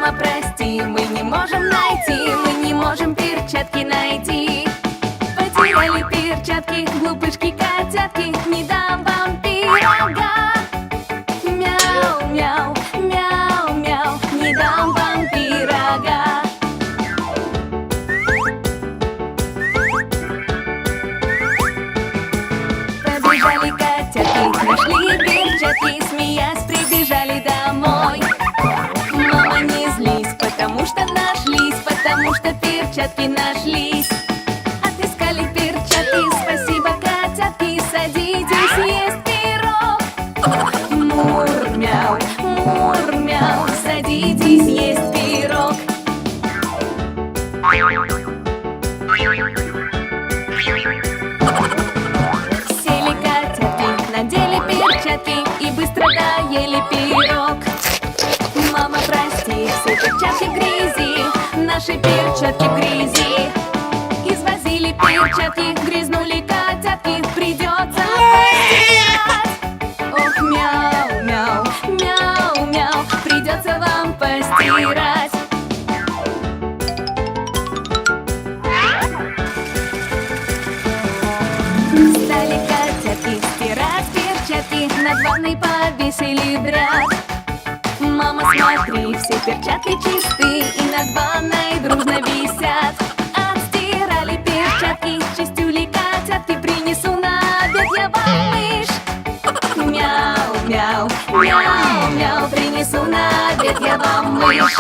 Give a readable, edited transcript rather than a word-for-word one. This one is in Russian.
Мама, прости, мы не можем найти, мы не можем перчатки найти. Потеряли перчатки, глупышки, котятки, не дам вам пирога. Мяу, мяу, мяу, мяу, не дам вам пирога. Побежали котятки, нашли перчатки, смеясь, прибежали домой. Мама, не злись, потому что нашлись, потому что перчатки нашлись. Отыскали перчатки, спасибо, котятки, садитесь есть пирог. Мур, мяу, садитесь есть пирог. Сели котятки, надели перчатки и быстро доели пирог. Мама, прости, все перчатки в грязи, наши перчатки в грязи. Извозили перчатки, грязнули котятки, придется постирать. Ох, мяу, мяу, мяу, мяу, придется вам постирать. Стали котятки стирать перчатки, над ванной повесили в ряд. Мама, смотри, все перчатки чисты и над ванной дружно висят. Отстирали перчатки, чистюли котятки, принесу на обед я вам мышь. Мяу, мяу, мяу, мяу, принесу на обед я вам мышь.